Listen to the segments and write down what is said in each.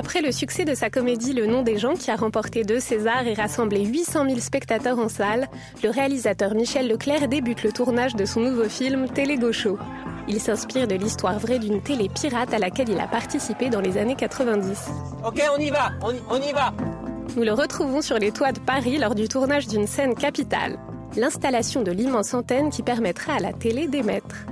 Après le succès de sa comédie Le Nom des gens, qui a remporté 2 Césars et rassemblé 800 000 spectateurs en salle, le réalisateur Michel Leclerc débute le tournage de son nouveau film Télé Gaucho. Il s'inspire de l'histoire vraie d'une télé pirate à laquelle il a participé dans les années 90. Ok, on y va, on y va. Nous le retrouvons sur les toits de Paris lors du tournage d'une scène capitale, l'installation de l'immense antenne qui permettra à la télé d'émettre.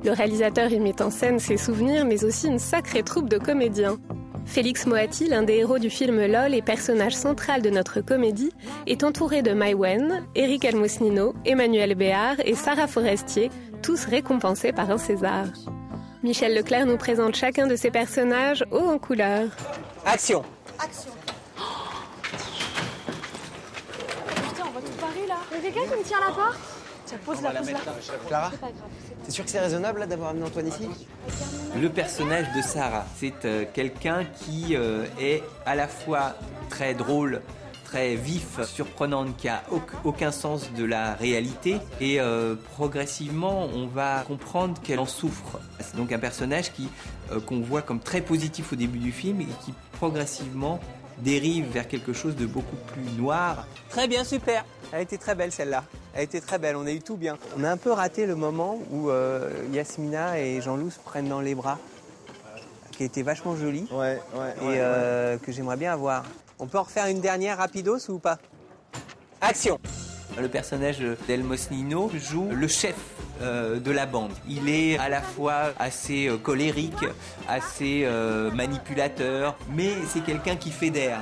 Le réalisateur y met en scène ses souvenirs, mais aussi une sacrée troupe de comédiens. Félix Moati, l'un des héros du film LOL et personnage central de notre comédie, est entouré de Maïwenn, Éric Almosnino, Emmanuel Béard et Sarah Forestier, tous récompensés par un César. Michel Leclerc nous présente chacun de ces personnages haut en couleur. Action. Action. Putain, on voit tout Paris là. Il y a quelqu'un qui me tient la porte. Tiens, pose la pose là. Clara, C'est pas grave. t'es sûr que c'est raisonnable là, d'avoir amené Antoine ici? Le personnage de Sarah, c'est quelqu'un qui est à la fois très drôle, très vif, surprenante, qui a aucun sens de la réalité et progressivement on va comprendre qu'elle en souffre. C'est donc un personnage qu'on voit comme très positif au début du film et qui progressivement dérive vers quelque chose de beaucoup plus noir. Très bien, super. Elle était très belle celle-là. Elle était très belle, on a eu tout bien. On a un peu raté le moment où Yasmina et Jean-Loup se prennent dans les bras, qui était vachement joli et que j'aimerais bien avoir. On peut en refaire une dernière rapidos ou pas? Action. Le personnage d'Elmosnino joue le chef de la bande. Il est à la fois assez colérique, assez manipulateur, mais c'est quelqu'un qui fédère.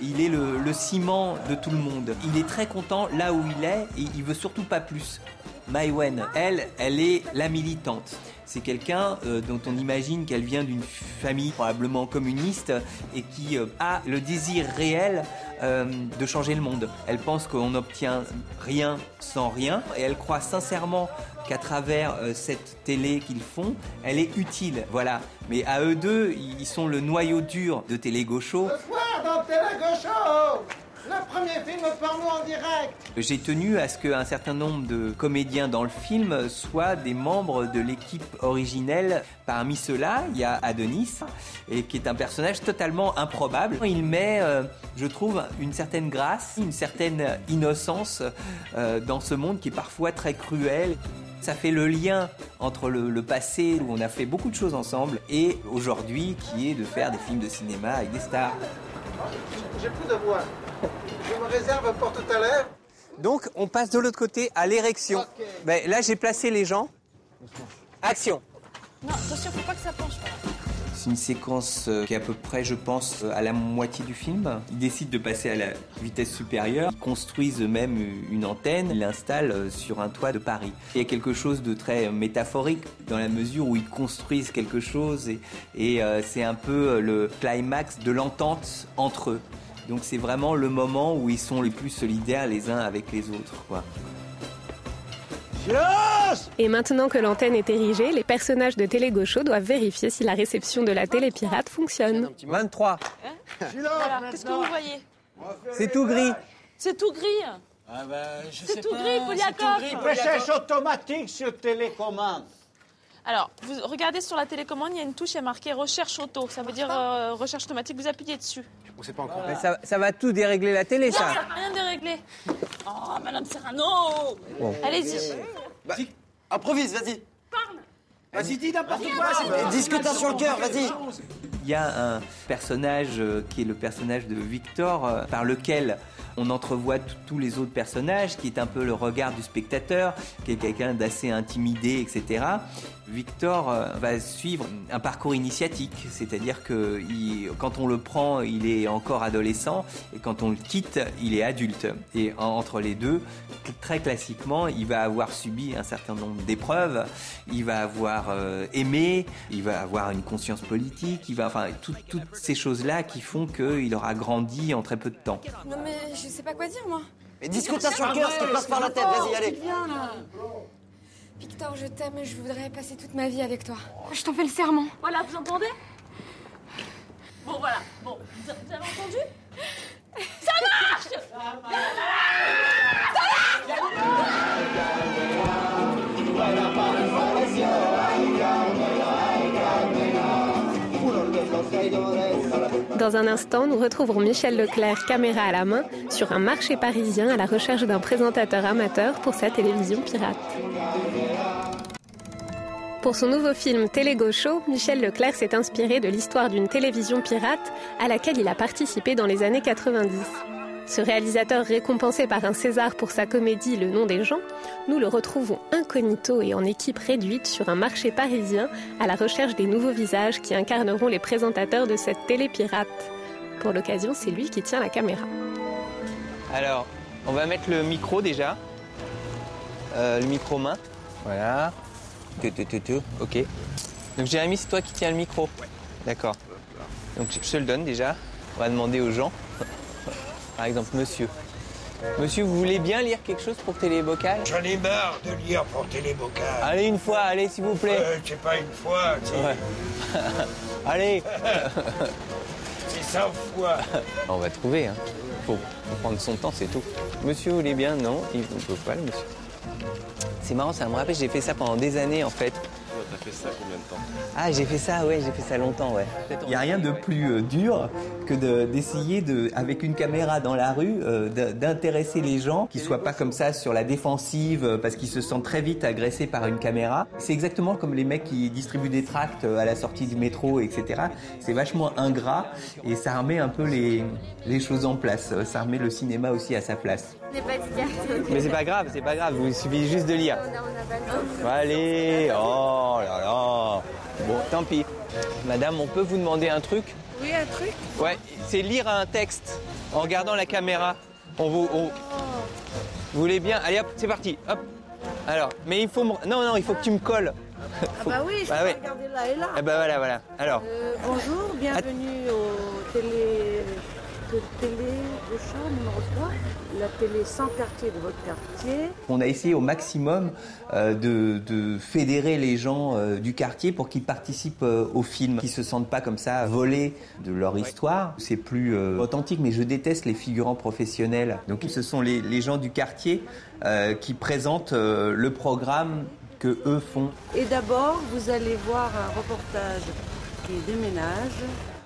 Il est le ciment de tout le monde. Il est très content là où il est et il veut surtout pas plus. Maïwenn, elle est la militante. C'est quelqu'un dont on imagine qu'elle vient d'une famille probablement communiste et qui a le désir réel de changer le monde. Elle pense qu'on n'obtient rien sans rien et elle croit sincèrement qu'à travers cette télé qu'ils font, elle est utile. Voilà. Mais à eux deux, ils sont le noyau dur de Télé Gaucho. Ce soir dans Télé Gaucho, le premier film porno en direct. J'ai tenu à ce qu'un certain nombre de comédiens dans le film soient des membres de l'équipe originelle. Parmi ceux-là, il y a Adonis, et qui est un personnage totalement improbable. Il met, je trouve, une certaine grâce, une certaine innocence dans ce monde qui est parfois très cruel. Ça fait le lien entre le passé, où on a fait beaucoup de choses ensemble, et aujourd'hui, qui est de faire des films de cinéma avec des stars. J'ai plus de voix. Je me réserve pour tout à l'heure. Donc, on passe de l'autre côté à l'érection. Okay. Ben, là, j'ai placé les gens. Action. Non, attention, faut pas que ça penche. C'est une séquence qui est à peu près, je pense, à la moitié du film. Ils décident de passer à la vitesse supérieure. Ils construisent eux-mêmes une antenne. Ils l'installent sur un toit de Paris. Il y a quelque chose de très métaphorique dans la mesure où ils construisent quelque chose et c'est un peu le climax de l'entente entre eux. Donc c'est vraiment le moment où ils sont les plus solidaires les uns avec les autres, quoi. Et maintenant que l'antenne est érigée, les personnages de Télé Gaucho doivent vérifier si la réception de la télé pirate fonctionne. 23. Voilà. Qu'est-ce que vous voyez? C'est tout gris. C'est tout gris. Ah ben, C'est tout gris, Poliakov. Recherche automatique sur télécommande. Alors, vous regardez sur la télécommande, il y a une touche, il y a marqué recherche auto. Ça veut dire recherche automatique, vous appuyez dessus. On sait pas encore. Mais ça va tout dérégler la télé, ça. Rien déréglé. Oh, Madame Serrano. Bon. Allez-y. Bah, improvise, vas-y. Parle. Vas-y, dis n'importe quoi. Discute sur le cœur, vas-y. Il y a un personnage qui est le personnage de Victor, par lequel on entrevoit tous les autres personnages, qui est un peu le regard du spectateur, qui est quelqu'un d'assez intimidé, etc. Victor va suivre un parcours initiatique, c'est-à-dire que quand on le prend, il est encore adolescent, et quand on le quitte, il est adulte. Et entre les deux, très classiquement, il va avoir subi un certain nombre d'épreuves, il va avoir aimé, il va avoir une conscience politique, toutes ces choses-là qui font qu'il aura grandi en très peu de temps. Non mais je sais pas quoi dire moi. Mais discute ça sur le cœur, ce qui passe par la tête, vas-y, allez. Victor, je t'aime et je voudrais passer toute ma vie avec toi. Je t'en fais le serment. Voilà, vous entendez? Bon, voilà. Bon, vous avez entendu? Ça marche! Dans un instant, nous retrouverons Michel Leclerc, caméra à la main, sur un marché parisien à la recherche d'un présentateur amateur pour sa télévision pirate. Pour son nouveau film Télé Gaucho, Michel Leclerc s'est inspiré de l'histoire d'une télévision pirate à laquelle il a participé dans les années 90. Ce réalisateur récompensé par un César pour sa comédie Le nom des gens, nous le retrouvons incognito et en équipe réduite sur un marché parisien à la recherche des nouveaux visages qui incarneront les présentateurs de cette télé pirate. Pour l'occasion, c'est lui qui tient la caméra. Alors, on va mettre le micro déjà. Le micro main. Voilà. Ok. Donc Jérémy, c'est toi qui tiens le micro. Ouais. D'accord. Donc je te le donne déjà. On va demander aux gens. Par exemple, monsieur. Monsieur, vous voulez bien lire quelque chose pour Télébocal? J'en ai marre de lire pour Télébocal. Allez, une fois, allez, s'il vous plaît. C'est pas une fois, c'est... Ouais. Allez. C'est 100 fois. On va trouver, hein. Faut prendre son temps, c'est tout. Monsieur, vous voulez bien? Non, il ne peut pas, le monsieur. C'est marrant, ça me rappelle, j'ai fait ça pendant des années, en fait. T'as fait ça combien de temps? Ah, j'ai fait ça, ouais, j'ai fait ça longtemps, ouais. Il n'y a rien de plus dur que d'essayer, avec une caméra dans la rue, d'intéresser les gens, qui ne soient pas comme ça sur la défensive, parce qu'ils se sentent très vite agressés par une caméra. C'est exactement comme les mecs qui distribuent des tracts à la sortie du métro, etc. C'est vachement ingrat et ça remet un peu les choses en place. Ça remet le cinéma aussi à sa place. Mais c'est pas grave, il suffit juste de lire. Allez, oh là là. Bon, tant pis. Madame, on peut vous demander un truc? Oui, un truc? Ouais, c'est lire un texte en regardant la caméra. Vous voulez bien? Allez hop, c'est parti. Hop. Alors, mais il faut non, il faut que tu me colles. Ah bah oui, je peux regarder là et là. Ah bah voilà. Alors. Bonjour, bienvenue au télé Gaucho numéro 3, la télé sans quartier de votre quartier. On a essayé au maximum de fédérer les gens du quartier pour qu'ils participent au film, qu'ils se sentent pas comme ça volés de leur histoire. C'est plus authentique, mais je déteste les figurants professionnels. Donc ce sont les gens du quartier qui présentent le programme que eux font. Et d'abord, vous allez voir un reportage qui est des ménages.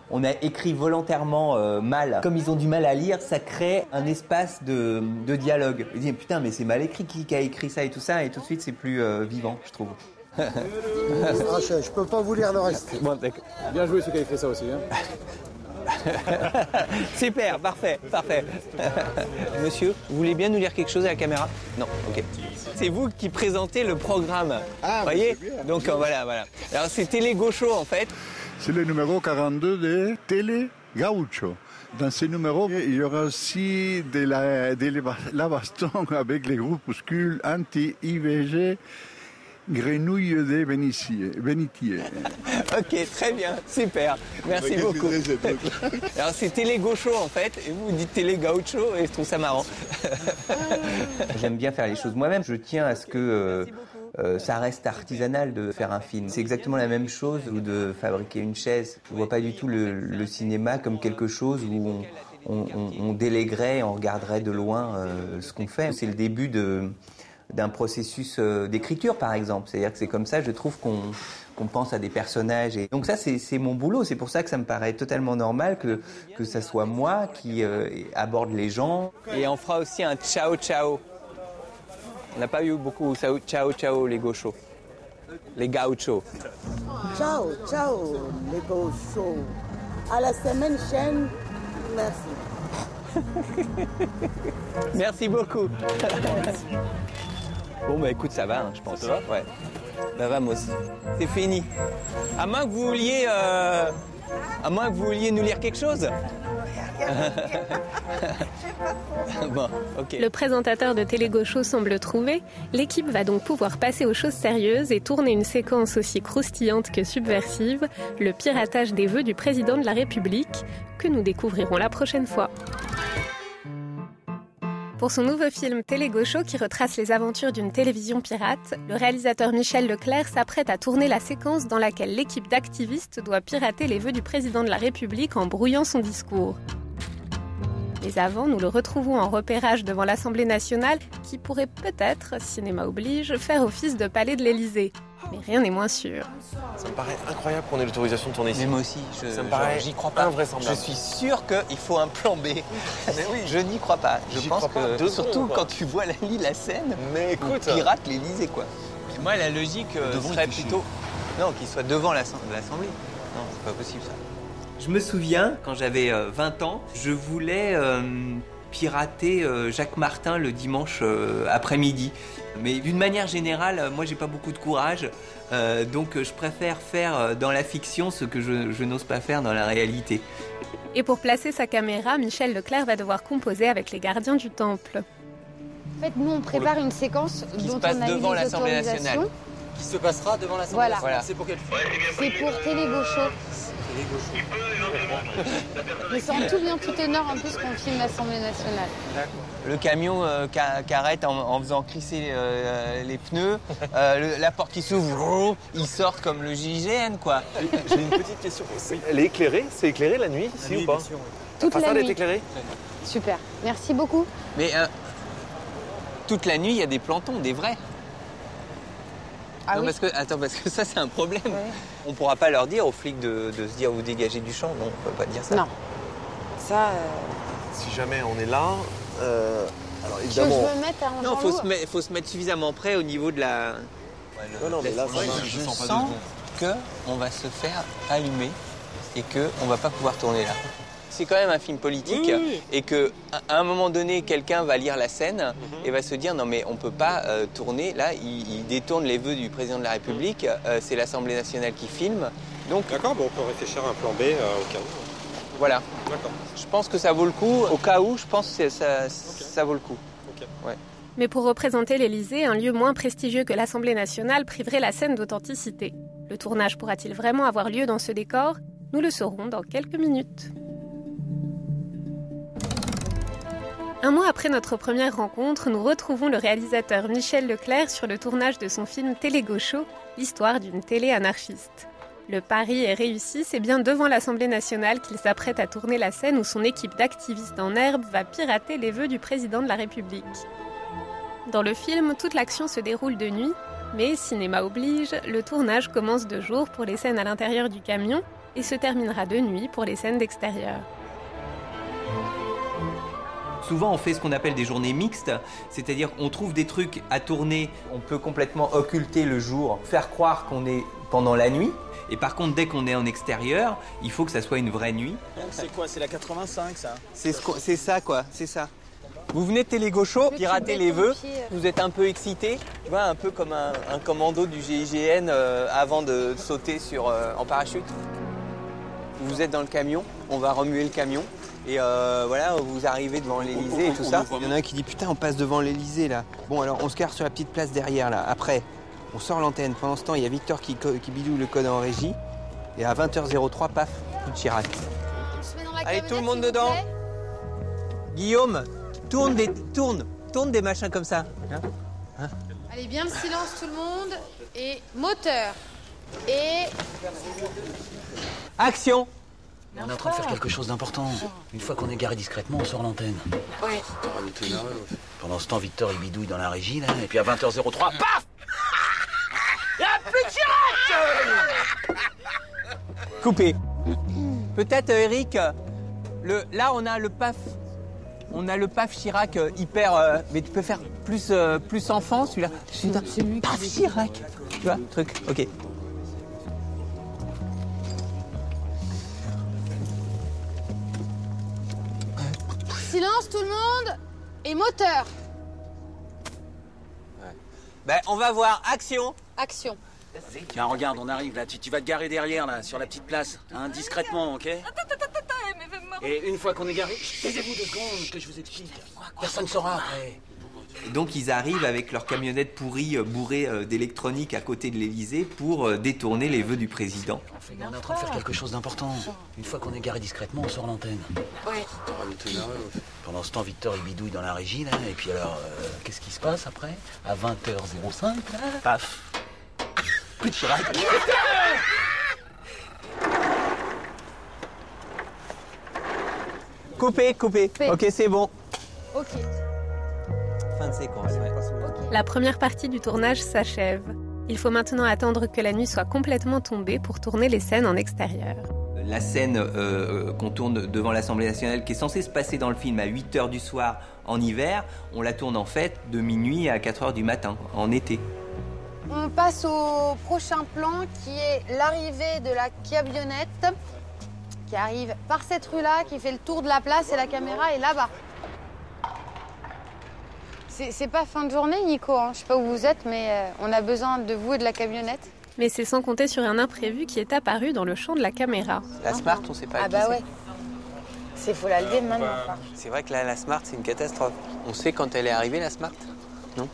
On a écrit volontairement mal. Comme ils ont du mal à lire, ça crée un espace de dialogue. Ils disent putain, mais c'est mal écrit, qui a écrit ça, et tout de suite c'est plus vivant, je trouve. Je peux pas vous lire le reste. Bon, d'accord. Bien joué ceux qui avaient fait ça aussi. Hein. Super, parfait. Monsieur, vous voulez bien nous lire quelque chose à la caméra? Non, ok. C'est vous qui présentez le programme. Ah, voyez? Donc voilà. Alors c'est Télé Gaucho en fait. C'est le numéro 42 de Télé Gaucho. Dans ce numéro, il y aura aussi de la baston avec les groupuscules anti-IVG Grenouille des Bénitiers. Ok, très bien, super. Merci beaucoup. Alors c'est Télé Gaucho en fait, et vous dites Télé Gaucho, et je trouve ça marrant. J'aime bien faire les choses moi-même. Je tiens à ce que ça reste artisanal de faire un film. C'est exactement la même chose ou de fabriquer une chaise. Je ne vois pas du tout le cinéma comme quelque chose où on déléguerait, on regarderait de loin ce qu'on fait. C'est le début d'un processus d'écriture, par exemple. C'est-à-dire que c'est comme ça, je trouve qu'on pense à des personnages. Et donc ça, c'est mon boulot. C'est pour ça que ça me paraît totalement normal que ça soit moi qui aborde les gens. Et on fera aussi un ciao. On n'a pas eu beaucoup ciao, les gauchos. Les gauchos. Ciao, les gauchos. À la semaine prochaine. Merci. Merci beaucoup. Bon, bah écoute, ça va, hein, je pense. Ça va? Ouais. Bah vamos. C'est fini. À moins que vous vouliez nous lire quelque chose. Bon, okay. Le présentateur de Télé Gaucho semble trouvé. L'équipe va donc pouvoir passer aux choses sérieuses et tourner une séquence aussi croustillante que subversive, le piratage des vœux du président de la République, que nous découvrirons la prochaine fois. Pour son nouveau film Télé Gaucho qui retrace les aventures d'une télévision pirate, le réalisateur Michel Leclerc s'apprête à tourner la séquence dans laquelle l'équipe d'activistes doit pirater les vœux du président de la République en brouillant son discours. Mais avant, nous le retrouvons en repérage devant l'Assemblée nationale, qui pourrait peut-être, cinéma oblige, faire office de palais de l'Élysée. Mais rien n'est moins sûr. Ça me paraît incroyable qu'on ait l'autorisation de tourner ici. Mais moi aussi, ça me paraît j'y crois pas. Invraisemblable. Je suis sûr qu'il faut un plan B. Mais oui, je n'y crois pas. Je pense que, surtout quand tu vois la scène, mais écoute, on pirate l'Élysée, quoi. Et moi, la logique serait plutôt... Non, qu'il soit devant l'Assemblée. Non, c'est pas possible, ça. Je me souviens, quand j'avais 20 ans, je voulais pirater Jacques Martin le dimanche après-midi. Mais d'une manière générale, moi j'ai pas beaucoup de courage, donc je préfère faire dans la fiction ce que je n'ose pas faire dans la réalité. Et pour placer sa caméra, Michel Leclerc va devoir composer avec les gardiens du temple. En fait, nous on prépare une séquence dont on a eu devant les l'Assemblée nationale. autorisations. Qui se passera devant l'Assemblée nationale. Voilà. C'est pour quel film? C'est pour Télé Gaucho. Mais c'est en tout bien tout honneur en plus qu'on filme l'Assemblée nationale. Le camion qui arrête en faisant crisser les pneus, la porte qui s'ouvre, ils sortent comme le GIGN, quoi. J'ai une petite question. Elle est éclairée? C'est éclairé la nuit ici ou pas? Oui. Toute la nuit. est éclairée? Super, merci beaucoup. Mais toute la nuit, il y a des plantons, des vrais. Ah non, oui. parce que ça, c'est un problème. Ouais. On ne pourra pas leur dire aux flics de se dire vous dégagez du champ. Non, on ne peut pas dire ça. Non. Ça. Si jamais on est là, alors évidemment. Je me mettre à non, faut se mettre suffisamment près au niveau de la. Non, mais là, je sens qu'on va se faire allumer et qu'on ne va pas pouvoir tourner là. C'est quand même un film politique et qu'à un moment donné, quelqu'un va lire la scène et va se dire non mais on ne peut pas tourner. Là, il détourne les vœux du président de la République. C'est l'Assemblée nationale qui filme. Donc, d'accord, bon, on peut réfléchir à un plan B au cas où. Voilà. D'accord. Je pense que ça vaut le coup. Au cas où, je pense que ça vaut le coup. Okay. Ouais. Mais pour représenter l'Élysée, un lieu moins prestigieux que l'Assemblée nationale priverait la scène d'authenticité. Le tournage pourra-t-il vraiment avoir lieu dans ce décor? Nous le saurons dans quelques minutes. Un mois après notre première rencontre, nous retrouvons le réalisateur Michel Leclerc sur le tournage de son film Télé Gaucho, l'histoire d'une télé anarchiste. Le pari est réussi, c'est bien devant l'Assemblée nationale qu'il s'apprête à tourner la scène où son équipe d'activistes en herbe va pirater les vœux du président de la République. Dans le film, toute l'action se déroule de nuit, mais cinéma oblige, le tournage commence de jour pour les scènes à l'intérieur du camion et se terminera de nuit pour les scènes d'extérieur. Souvent, on fait ce qu'on appelle des journées mixtes, c'est-à-dire qu'on trouve des trucs à tourner. On peut complètement occulter le jour, faire croire qu'on est pendant la nuit. Et par contre, dès qu'on est en extérieur, il faut que ça soit une vraie nuit. C'est quoi? C'est la 85, ça? C'est ça, quoi. C'est ça. Vous venez de Télé Gaucho, pirater les vœux. Vous êtes un peu excité, tu vois, un peu comme un commando du GIGN avant de sauter en parachute. Vous êtes dans le camion, on va remuer le camion. Et voilà, vous arrivez devant l'Élysée et tout ça. Il y en a un qui dit putain, on passe devant l'Élysée là. Bon, alors on se gare sur la petite place derrière là. Après, on sort l'antenne. Pendant ce temps, il y a Victor qui bidouille le code en régie. Et à 20h03, paf, coup de Chirac. Allez, tout le monde dedans. Guillaume, tourne des machins comme ça. Hein? Allez, bien le silence tout le monde. Et moteur. Et. Action! On est en train de faire quelque chose d'important. Une fois qu'on est garé discrètement, on sort l'antenne. Oui. Pendant ce temps, Victor, il bidouille dans la régie, là. Et puis à 20h03, paf! Il y a plus de Chirac! Coupé. Peut-être, Eric, là, on a le paf. On a le paf Chirac hyper... mais tu peux faire plus enfant, celui-là. C'est lui paf Chirac. Tu vois, truc. Ok. Silence tout le monde. Et moteur. Ouais. Ben, on va voir. Action. Action. Tiens, regarde, on arrive là. Tu vas te garer derrière, là, sur la petite place. Hein, discrètement, ok? Et une fois qu'on est garé, taisez-vous 2 secondes que je vous explique. Personne ne saura après. Donc ils arrivent avec leur camionnette pourrie bourrée d'électronique à côté de l'Élysée pour détourner les vœux du président. On est en train de faire quelque chose d'important. Une fois qu'on est garé discrètement, on sort l'antenne. Oui. Pendant ce temps, Victor, il bidouille dans la régie, là. Et puis alors, qu'est-ce qui se passe après? À 20h05, là, paf! Coup de Chirac. Coupé. Ok, c'est bon. Ok. Fin de séquence, ouais. La première partie du tournage s'achève. Il faut maintenant attendre que la nuit soit complètement tombée pour tourner les scènes en extérieur. La scène qu'on tourne devant l'Assemblée nationale, qui est censée se passer dans le film à 8h du soir en hiver, on la tourne en fait de minuit à 4h du matin, en été. On passe au prochain plan qui est l'arrivée de la camionnette qui arrive par cette rue-là, qui fait le tour de la place et la caméra est là-bas. C'est pas fin de journée, Nico, hein. Je sais pas où vous êtes, mais on a besoin de vous et de la camionnette. Mais c'est sans compter sur un imprévu qui est apparu dans le champ de la caméra. La Smart, on sait pas Ah bah ouais. Faut la lever maintenant. C'est vrai que là, la Smart, c'est une catastrophe. On sait quand elle est arrivée, la Smart? Non?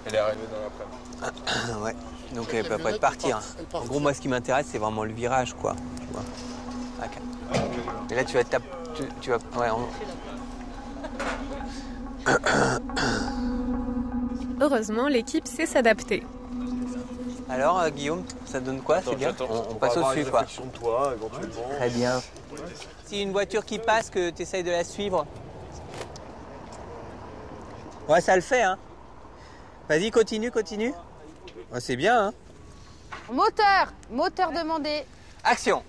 Elle est arrivée dans l'après-midi. Ouais. Donc elle peut pas partir. En gros, moi, ce qui m'intéresse, c'est vraiment le virage, quoi. Tu vois. Okay. Et là, tu vas taper... Tu vas... Ouais, Heureusement, l'équipe sait s'adapter. Alors, Guillaume, ça donne quoi? C'est bien? On passe au-dessus, quoi. De toi, éventuellement. Très bien. Si une voiture qui passe, que tu essayes de la suivre. Ouais, ça le fait, hein. Vas-y, continue. Ouais, c'est bien, hein. Moteur demandé. Action.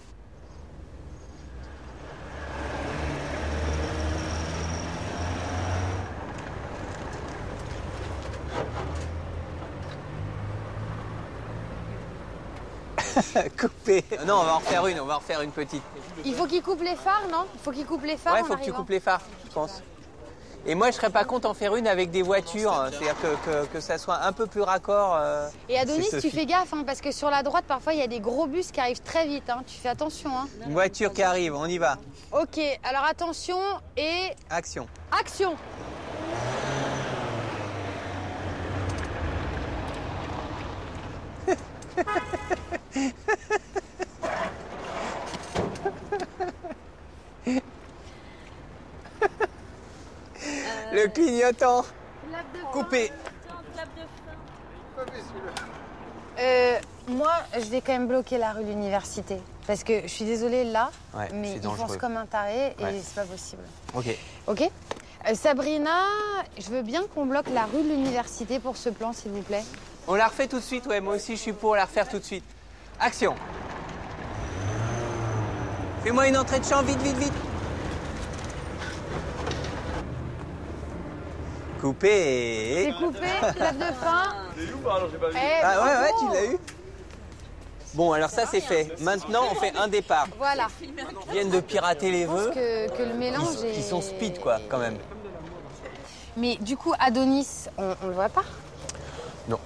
Coupé. Non, on va en refaire une petite. Il faut qu'il coupe les phares, non? Il faut qu'il coupe les phares. Ouais, il faut que tu coupes les phares, je pense. Et moi, je serais pas contre en faire une avec des voitures, c'est-à-dire que ça soit un peu plus raccord. Et Adonis, tu fais gaffe, hein, parce que sur la droite, parfois, il y a des gros bus qui arrivent très vite. Hein. Tu fais attention. Hein. Une voiture qui arrive, on y va. Ok, alors attention et... Action. Action. Le clignotant. Coupé. Moi, je vais quand même bloquer la rue de l'Université. Parce que je suis désolée là, mais il fonce comme un taré et c'est pas possible. Ok. Sabrina, je veux bien qu'on bloque la rue de l'Université pour ce plan, s'il vous plaît. On la refait tout de suite, ouais. Moi aussi, je suis pour la refaire tout de suite. Action. Fais-moi une entrée de champ, vite. Coupé. C'est coupé, clap de fin. C'est où, alors j'ai pas vu. Ah ouais, tu l'as eu. Bon, alors ça, c'est fait. Maintenant, on fait un départ. Voilà. Ils viennent de pirater les vœux. Je pense que le mélange est... Ils sont speed, quoi, quand même. Mais du coup, Adonis, on le voit pas? Non.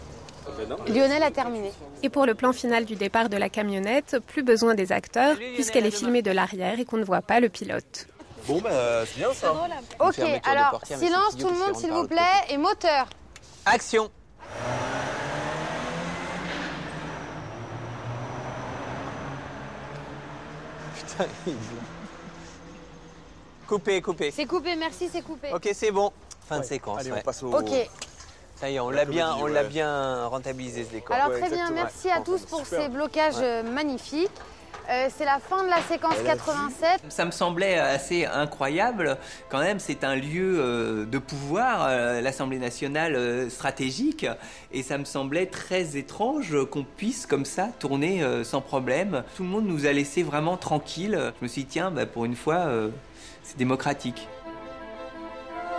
Lionel a terminé. Et pour le plan final du départ de la camionnette, plus besoin des acteurs, puisqu'elle est filmée de l'arrière et qu'on ne voit pas le pilote. Bon, c'est bien ça. Ok, alors, silence tout le monde, s'il vous plaît, et moteur. Action. Putain, Coupé. C'est coupé, merci, c'est coupé. Ok, c'est bon. Fin de séquence. Allez, on passe au... Ok. Ça y est, on l'a bien rentabilisé, ce décor. Alors très bien, merci à tous pour ces blocages magnifiques. C'est la fin de la séquence 87. Ça me semblait assez incroyable. Quand même, c'est un lieu de pouvoir, l'Assemblée nationale stratégique. Et ça me semblait très étrange qu'on puisse comme ça tourner sans problème. Tout le monde nous a laissé vraiment tranquilles. Je me suis dit, tiens, pour une fois, c'est démocratique.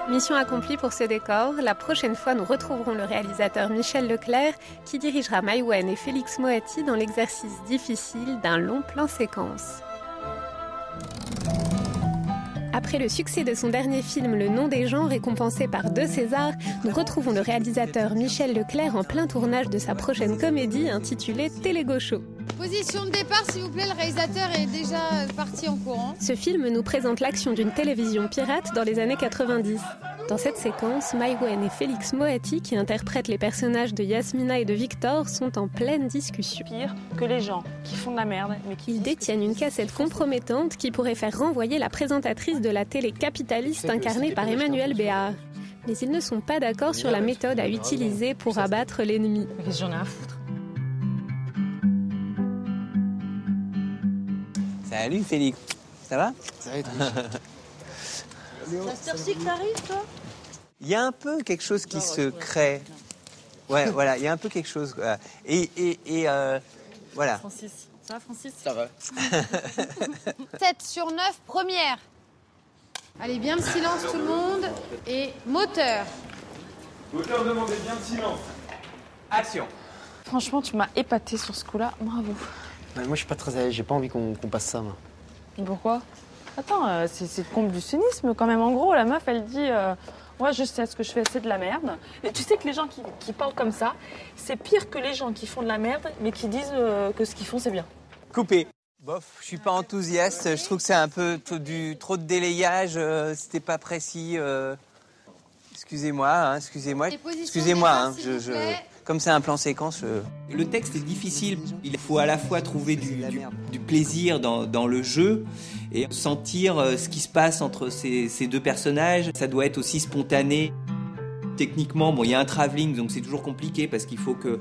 Mission accomplie pour ce décor. La prochaine fois, nous retrouverons le réalisateur Michel Leclerc qui dirigera Maïwenn et Félix Moati dans l'exercice difficile d'un long plan séquence. Après le succès de son dernier film Le Nom des gens, récompensé par 2 Césars, nous retrouvons le réalisateur Michel Leclerc en plein tournage de sa prochaine comédie intitulée Télé-Gaucho. Position de départ, s'il vous plaît, le réalisateur est déjà parti en courant. Ce film nous présente l'action d'une télévision pirate dans les années 90. Dans cette séquence, Maïwenn et Félix Moati, qui interprètent les personnages de Yasmina et de Victor, sont en pleine discussion. Pire que les gens qui font de la merde, mais qui... Ils détiennent une cassette compromettante qui pourrait faire renvoyer la présentatrice de la télé capitaliste incarnée par Emmanuel Béard. Mais ils ne sont pas d'accord sur la méthode à utiliser pour abattre l'ennemi. Mais qu'est-ce que j'en ai à foutre? Salut Félix, ça va? Ça va être C'est à cette heure-ci que t'arrives, toi? Il y a un peu quelque chose qui se crée. Ouais, voilà, il y a un peu quelque chose. Voilà. Francis, ça va, Francis? Ça va. 7 sur 9, première. Allez, bien de silence tout le monde. Et moteur. Moteur, demandez bien de silence. Action. Franchement, tu m'as épaté sur ce coup-là. Bravo. Moi, je suis pas très à l'aise. J'ai pas envie qu'on passe ça, moi. Pourquoi? Attends, c'est le comble du cynisme quand même. En gros, la meuf, elle dit ouais, je sais ce que je fais, c'est de la merde. Et tu sais que les gens qui parlent comme ça, c'est pire que les gens qui font de la merde, mais qui disent que ce qu'ils font, c'est bien. Coupé. Bof, je suis pas enthousiaste. Je trouve que c'est un peu trop de délayage. C'était pas précis. Excusez-moi, excusez-moi. Excusez-moi, comme c'est un plan séquence. Le texte est difficile. Il faut à la fois trouver du plaisir dans le jeu et sentir ce qui se passe entre ces deux personnages. Ça doit être aussi spontané. Techniquement, bon, il y a un travelling, donc c'est toujours compliqué parce qu'il faut que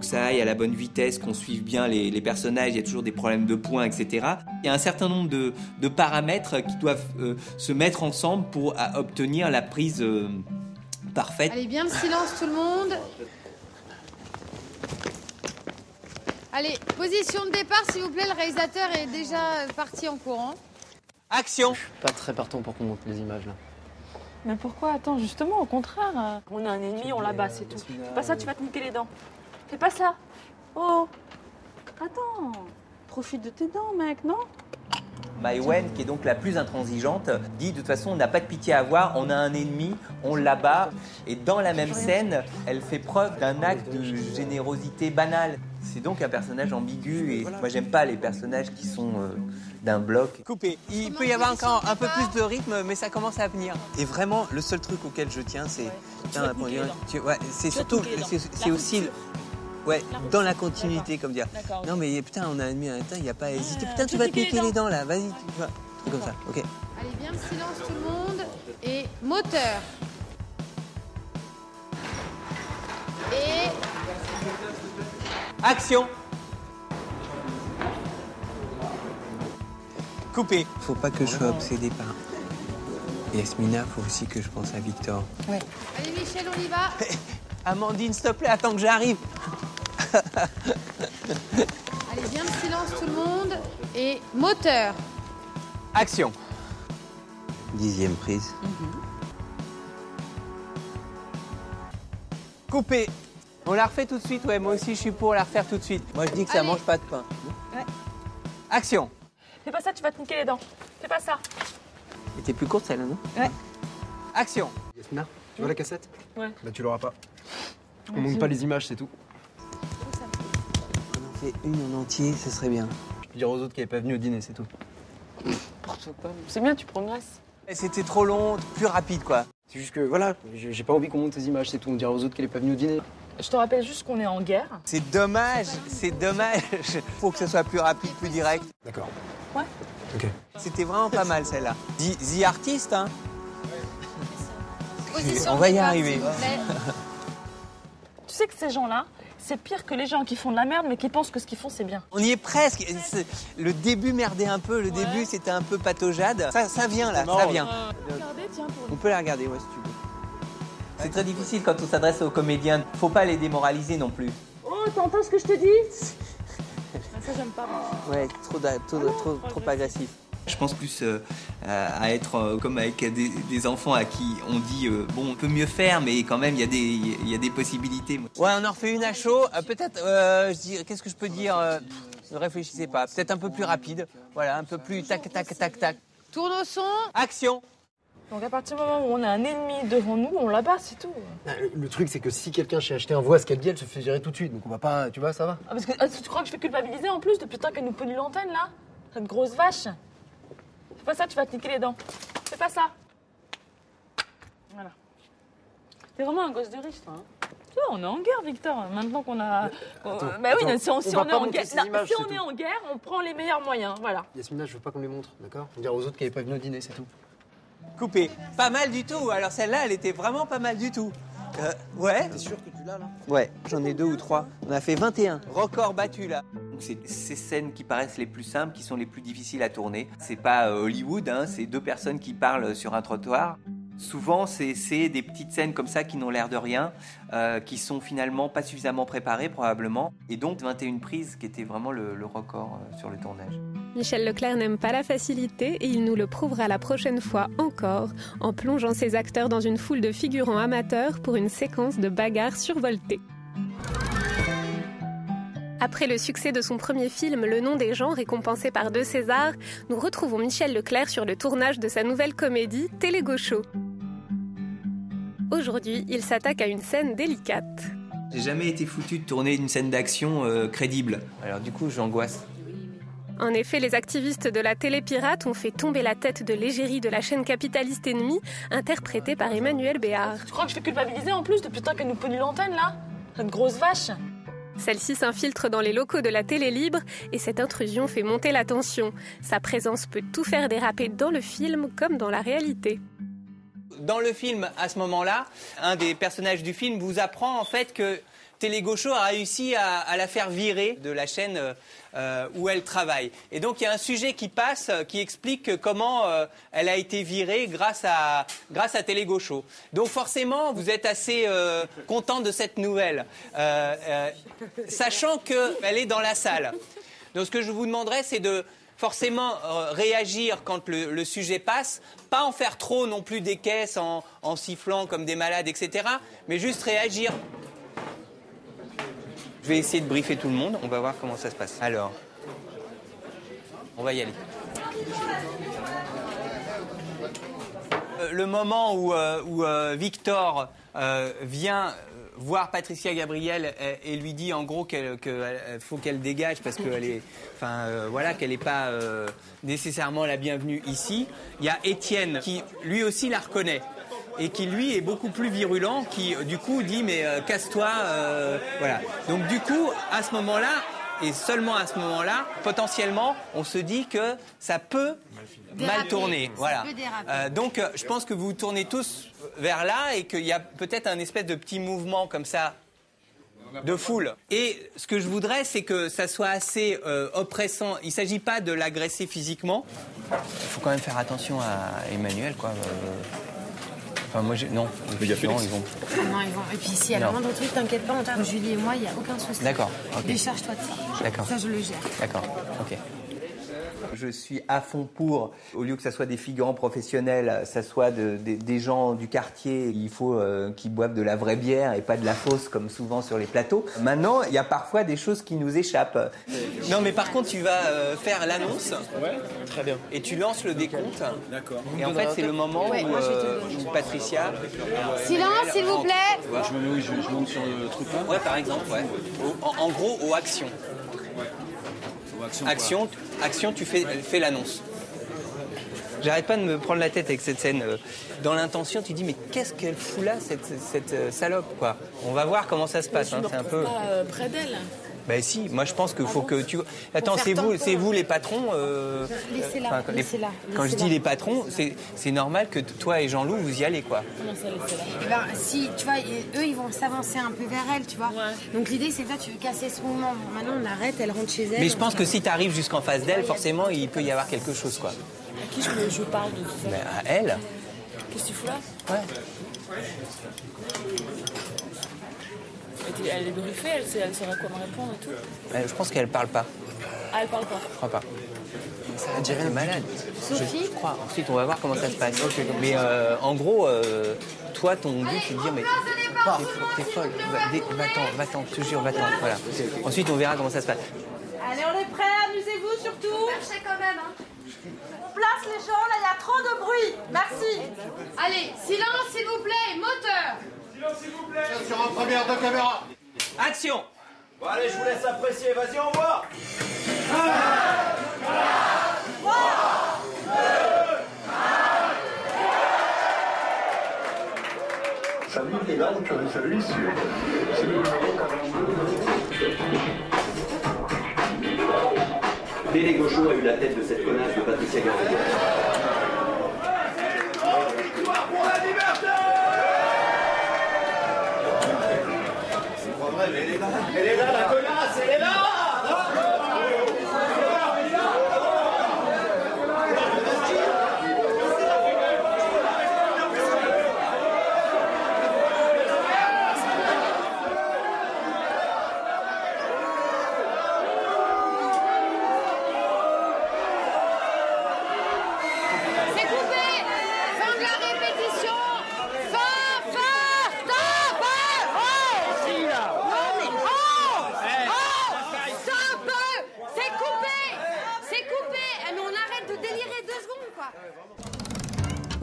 ça aille à la bonne vitesse, qu'on suive bien les personnages. Il y a toujours des problèmes de points, etc. Il y a un certain nombre de paramètres qui doivent se mettre ensemble pour obtenir la prise parfaite. Allez, bien de silence tout le monde. Allez, position de départ, s'il vous plaît. Le réalisateur est déjà parti en courant. Action. Je suis pas très partant pour qu'on monte les images, là. Mais pourquoi? Attends, justement, au contraire. On a un ennemi, on l'abat, c'est tout. Fais pas ça, tu vas te niquer les dents. Fais pas ça. Oh. Attends. Profite de tes dents, mec, non? Maïwenn, qui est donc la plus intransigeante, dit de toute façon on n'a pas de pitié à avoir, on a un ennemi, on l'abat. Et dans la même scène, elle fait preuve d'un acte de générosité banale. C'est donc un personnage ambigu et moi j'aime pas les personnages qui sont d'un bloc. Coupé. Il peut y avoir encore un peu plus de rythme, mais ça commence à venir. Et vraiment, le seul truc auquel je tiens, c'est... c'est surtout... C'est aussi... Ouais, dans la continuité, comme dire. Non mais putain, on a un ennemi, il n'y a pas à hésiter. Putain, tu vas te piquer les dents là, vas-y, tu vois. Comme ça, ok. Allez, bien de silence tout le monde. Et moteur. Et... Action. Coupé. Faut pas que je sois obsédé par Yasmina, faut aussi que je pense à Victor. Ouais. Allez Michel, on y va. Amandine, s'il te plaît, attends que j'arrive. Allez, bien de silence tout le monde. Et moteur. Action. 10e prise. Coupé. On la refait tout de suite, ouais, moi aussi je suis pour la refaire tout de suite. Moi je dis que ça mange pas de pain. Ouais. Action. Fais pas ça, tu vas te niquer les dents. Fais pas ça. Elle était plus courte celle-là, non? Ouais. Action. Yasmina, tu vois la cassette? Ouais. Bah tu l'auras pas. On monte pas les images, c'est tout. On en fait une en entier, ce serait bien. Je peux dire aux autres qu'elle n'est pas venue au dîner, c'est tout. C'est bien, tu progresses. C'était trop long, plus rapide quoi. C'est juste que voilà, j'ai pas envie qu'on monte ces images, c'est tout. On dira aux autres qu'elle est pas venue au dîner. Je te rappelle juste qu'on est en guerre. C'est dommage, c'est dommage. Faut que ce soit plus rapide, plus direct. D'accord. Ouais. Ok. C'était vraiment pas mal celle-là. The Artist, hein. Position On va y départ, arriver. s'il vous plaît. Tu sais que ces gens-là, c'est pire que les gens qui font de la merde mais qui pensent que ce qu'ils font c'est bien. On y est presque. Le début merdait un peu. Le début c'était un peu pataujade. Ça vient là, ça vient. Regardez, tiens, pour On peut la regarder, ouais, si tu veux. C'est très difficile quand on s'adresse aux comédiens. Faut pas les démoraliser non plus. Oh, t'entends ce que je te dis? Ça, j'aime pas. Ouais, trop agressif. Je pense plus à être comme avec des enfants à qui on dit bon, on peut mieux faire, mais quand même il y a des possibilités. Ouais, on en refait une à chaud. Peut-être, qu'est-ce que je peux dire Ne réfléchissez pas. Peut-être un peu plus rapide. Voilà, un peu plus tac, tac, tac, tac. Tourne au son. Action. Donc à partir du moment où on a un ennemi devant nous, on l'abat, c'est tout. Le truc, c'est que si quelqu'un chez Acheter voit ce qu'elle dit, elle se fait gérer tout de suite. Donc on va pas, tu vois, ça va. Ah, parce que tu crois que je fais culpabiliser en plus depuis le temps qu'elle nous pollue l'antenne là? Cette grosse vache. Fais pas ça, tu vas te niquer les dents. Fais pas ça. Voilà. T'es vraiment un gosse de riche, toi. Hein. Tu vois, on est en guerre, Victor. Maintenant qu'on a. Bah oui, si on est en guerre. Si on est en guerre, on prend les meilleurs moyens. Voilà. Yasmina, je veux pas qu'on les montre, d'accord? On dira aux autres qu'elle est pas venue au dîner, c'est tout. Coupé. Pas mal du tout. Alors celle-là, elle était vraiment pas mal du tout. Ouais. T'es sûr que tu l'as là? Ouais, j'en ai 2 ou 3. On a fait 21. Record battu là. c'est ces scènes qui paraissent les plus simples, qui sont les plus difficiles à tourner. C'est pas Hollywood, hein, c'est 2 personnes qui parlent sur un trottoir. Souvent, c'est des petites scènes comme ça qui n'ont l'air de rien, qui sont finalement pas suffisamment préparées probablement. Et donc 21 prises qui était vraiment le record sur le tournage. Michel Leclerc n'aime pas la facilité et il nous le prouvera la prochaine fois encore en plongeant ses acteurs dans une foule de figurants amateurs pour une séquence de bagarres survoltées. Après le succès de son premier film, Le nom des gens, récompensé par 2 Césars, nous retrouvons Michel Leclerc sur le tournage de sa nouvelle comédie Télé Gaucho. Aujourd'hui, il s'attaque à une scène délicate. J'ai jamais été foutu de tourner une scène d'action crédible. Alors du coup, j'angoisse. En effet, les activistes de la télé pirate ont fait tomber la tête de l'égérie de la chaîne capitaliste ennemie, interprétée par Emmanuel Béard. Tu crois que je fais culpabiliser en plus depuis le temps qu'elle nous pollue l'antenne, là? Cette grosse vache. Celle-ci s'infiltre dans les locaux de la télé libre et cette intrusion fait monter la tension. Sa présence peut tout faire déraper dans le film comme dans la réalité. Dans le film, à ce moment-là, un des personnages du film vous apprend en fait que Télé Gaucho a réussi à la faire virer de la chaîne où elle travaille. Et donc il y a un sujet qui passe qui explique comment elle a été virée grâce à Télé Gaucho. Donc forcément, vous êtes assez content de cette nouvelle, sachant qu'elle est dans la salle. Donc ce que je vous demanderais, c'est de forcément réagir quand le sujet passe, pas en faire trop non plus des caisses en sifflant comme des malades, etc., mais juste réagir. Je vais essayer de briefer tout le monde, on va voir comment ça se passe. Alors, on va y aller. Le moment où Victor vient voir Patricia Gabriel et lui dit en gros qu'il faut qu'elle dégage parce qu'elle est, voilà, qu'elle n'est pas nécessairement la bienvenue ici. Il y a Étienne qui lui aussi la reconnaît et qui lui est beaucoup plus virulent, qui du coup dit mais casse-toi, voilà. Donc du coup à ce moment-là et seulement à ce moment-là, potentiellement, on se dit que ça peut mal tourner. Voilà. Donc je pense que vous tournez tous vers là et qu'il y a peut-être un espèce de petit mouvement comme ça de foule. Et ce que je voudrais, c'est que ça soit assez oppressant. Il ne s'agit pas de l'agresser physiquement. Il faut quand même faire attention à Emmanuel, quoi. Enfin, moi, non. Non, ils vont. Et puis, si elle a moindre truc, t'inquiète pas, entre Julie et moi, il n'y a aucun souci. D'accord. Okay. Décharge-toi de ça. D'accord. Ça, je le gère. D'accord. Ok. Je suis à fond pour, au lieu que ça soit des figurants professionnels, ça soit des gens du quartier, il faut qu'ils boivent de la vraie bière et pas de la fausse comme souvent sur les plateaux. Maintenant, il y a parfois des choses qui nous échappent. Non, mais par contre, tu vas faire l'annonce. Ouais, très bien. Et tu lances le décompte. D'accord. Et en fait, c'est le moment où Patricia... Silence, s'il vous plaît. Je me mets où je monte sur le truc là. Ouais, par exemple, ouais. En gros, aux actions. Action, tu fais l'annonce. J'arrête pas de me prendre la tête avec cette scène. Dans l'intention, tu dis mais qu'est-ce qu'elle fout là, cette salope, quoi. On va voir comment ça se passe. Mais tu c'est un peu. Pas près d'elle. Ben si, moi je pense qu'il faut que tu. Attends, c'est vous les patrons. Laissez-la. Quand je dis les patrons, c'est normal que toi et Jean-Loup vous y allez, quoi. Comment ça, laissez-la? Eh ben, si, tu vois, eux, ils vont s'avancer un peu vers elle, tu vois. Ouais. Donc l'idée, c'est que toi, tu veux casser ce mouvement. Maintenant, on arrête, elle rentre chez elle. Mais je pense que si tu arrives jusqu'en face d'elle, forcément, il peut y avoir quelque chose, quoi. À qui je parle de tout ça? Ben, à elle. Qu'est-ce que tu fous là? Ouais. Elle est briefée, elle saura quoi me répondre et tout. Je pense qu'elle parle pas. Ah, elle parle pas? Je crois pas. Ça va dire elle est malade. Sophie? Je crois. Ensuite, on va voir comment ça se passe. Okay. Mais en gros, toi, ton but, c'est de dire mais t'es folle. Va-t'en, je te jure, va-t'en. Voilà. Ensuite, on verra comment ça se passe. Allez, on est prêts, amusez-vous surtout. Cherchez quand même, hein. On place les gens, là, il y a trop de bruit. Merci. Allez, silence s'il vous plaît, moteur. Silence s'il vous plaît. Sur un première de caméra. Action. Bon, allez, je vous laisse apprécier. Vas-y, on voit. 3, 2, 1. Salut les gars, salut, c'est le numéro 42. Télé Gaucho a eu la tête de cette connasse de Patricia Gabriel. Victoire pour la liberté! C'est pas vrai, mais elle est là. Elle est là, la connasse, elle est là!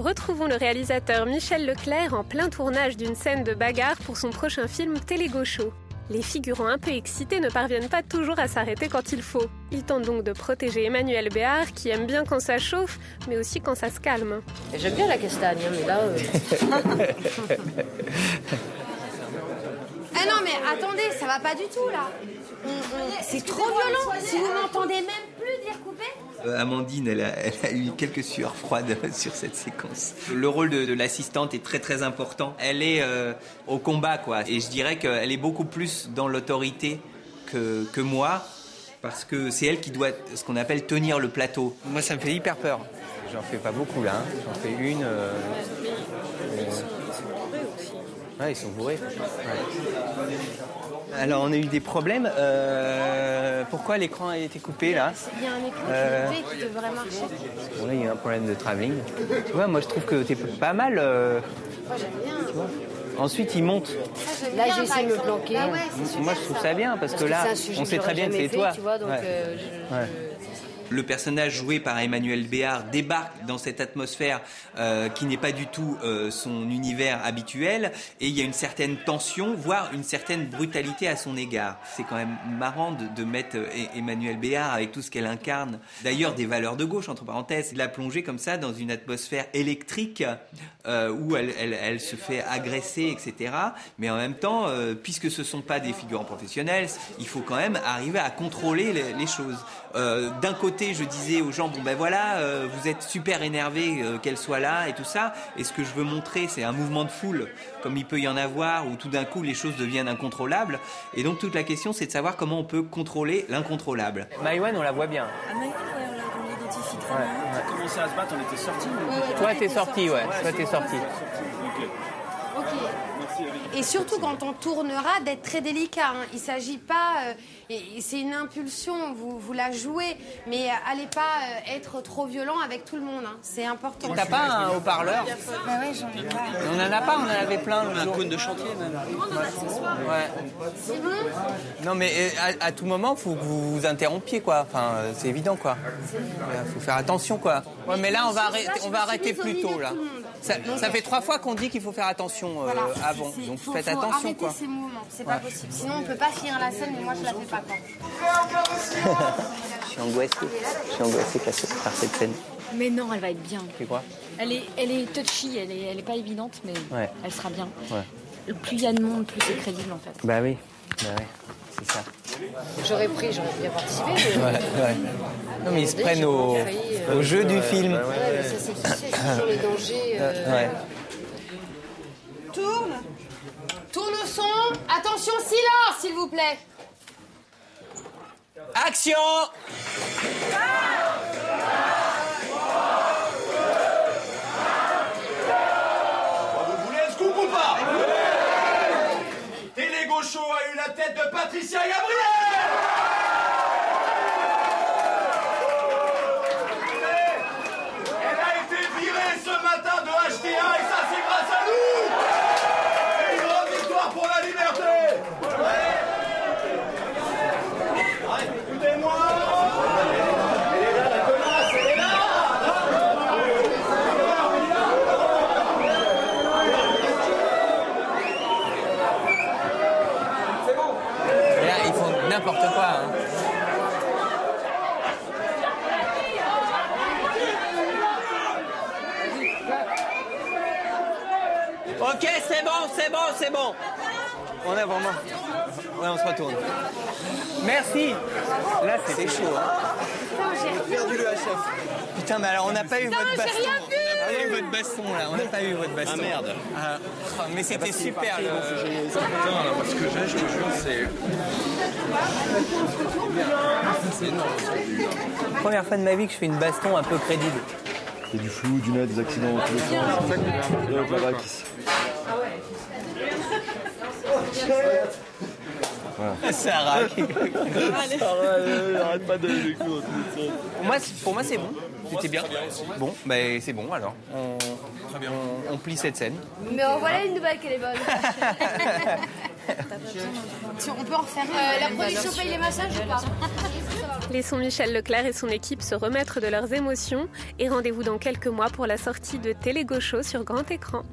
retrouvons le réalisateur Michel Leclerc en plein tournage d'une scène de bagarre pour son prochain film Télé Gaucho. Les figurants un peu excités ne parviennent pas toujours à s'arrêter quand il faut. Ils tentent donc de protéger Emmanuel Béard, qui aime bien quand ça chauffe, mais aussi quand ça se calme. J'aime bien la castagne, mais là... Ah non, mais attendez, ça va pas du tout, là. C'est trop violent. Si vous m'entendez même plus dire couper. Amandine, elle a eu quelques sueurs froides sur cette séquence. Le rôle de l'assistante est très très important. Elle est au combat, quoi. Et je dirais qu'elle est beaucoup plus dans l'autorité que moi, parce que c'est elle qui doit, ce qu'on appelle, tenir le plateau. Moi, ça me fait hyper peur. J'en fais pas beaucoup, là. J'en fais une... Ouais, ils sont bourrés. Ouais. Alors, on a eu des problèmes. Pourquoi l'écran a été coupé, là? Il y a un écran qui devrait marcher. Bon, là, il y a un problème de travelling. Tu vois, moi, je trouve que t'es pas mal. Moi, j'aime bien. Tu vois. Ensuite, il monte. Là, j'essaie de me planquer. Bah ouais, moi, je trouve ça bien, parce que là, on sait très bien que c'est toi. Tu vois, donc, Le personnage joué par Emmanuel Béard débarque dans cette atmosphère qui n'est pas du tout son univers habituel, et il y a une certaine tension, voire une certaine brutalité à son égard. C'est quand même marrant de mettre Emmanuel Béard avec tout ce qu'elle incarne, d'ailleurs des valeurs de gauche entre parenthèses, de la plonger comme ça dans une atmosphère électrique où elle se fait agresser, etc. Mais en même temps, puisque ce ne sont pas des figurants professionnels, il faut quand même arriver à contrôler les choses. D'un côté, je disais aux gens, bon ben voilà, vous êtes super énervés qu'elle soit là et tout ça, et ce que je veux montrer, c'est un mouvement de foule, comme il peut y en avoir, où tout d'un coup les choses deviennent incontrôlables, et donc toute la question, c'est de savoir comment on peut contrôler l'incontrôlable. Maïwan, on la voit bien. Ah, Maïwan, on l'identifie très bien. On a commencé à se battre, on était sortis. Toi, t'es sorti, ouais. Toi, t'es sorti. Ok. Et surtout quand on tournera, d'être très délicat. Hein. Il ne s'agit pas... c'est une impulsion, vous la jouez, mais allez pas être trop violent avec tout le monde. Hein. C'est important. T'as pas un haut-parleur? Bah ouais, j'en ai pas. On en a pas, on en avait plein l'autre jour. Un cône de chantier, même. Ouais. C'est bon? Non, mais à tout moment, faut que vous vous interrompiez, quoi. Enfin, c'est évident, quoi. Il faut faire attention, quoi. Ouais, mais là, on va arrêter plus tôt, là. Ça fait 3 fois qu'on dit qu'il faut faire attention avant. Donc faites attention, quoi. Arrêtez ces mouvements, c'est pas possible. Sinon, on peut pas finir la scène, mais moi, je la fais pas, quoi. Je suis angoissé par cette scène. Mais non, elle va être bien. C'est quoi? Elle est touchy, elle est pas évidente, mais elle sera bien. Ouais. Plus il y a de monde, plus c'est crédible, en fait. Bah oui, c'est ça. J'aurais bien participé. Ouais. Non, mais ils se prennent au jeu du film. Ouais, mais ça, c'est toujours les dangers. Tourne au son. Attention, silence, s'il vous plaît. Action! Vous voulez un scoop ou pas? Télé Gaucho a eu la tête de Patricia Gabriel! Elle a été virée ce matin de HTA et ça c'est grâce à nous! Et une grande victoire pour la liberté! Écoutez-moi! Elle est là la connasse, elle est là! Et là, ils font n'importe quoi. Hein. Ok, c'est bon. On a vraiment... Ouais, on se retourne. Merci. Là, c'est chaud. Hein. J'ai perdu le HF. Putain, mais alors, on n'a pas eu votre baston. On n'a pas eu votre baston, là. On n'a pas eu votre baston. Ah, merde. Mais c'était super. Putain, alors, ce que j'ai, je te jure, c'est... C'est énorme. Première fois de ma vie que je fais une baston un peu crédible. Il y a du flou, du net, des accidents dans tous les sens. La vague ici. Voilà. Ça raque. Arrête pas de les coups. Pour moi, c'est bon. C'était bien. Bon, ben c'est bon alors. On plie cette scène. Mais en voilà une nouvelle qu'elle est bonne. On peut en refaire la production paye les massages ou pas? Laissons Michel Leclerc et son équipe se remettre de leurs émotions et rendez-vous dans quelques mois pour la sortie de Télé Gaucho sur grand écran.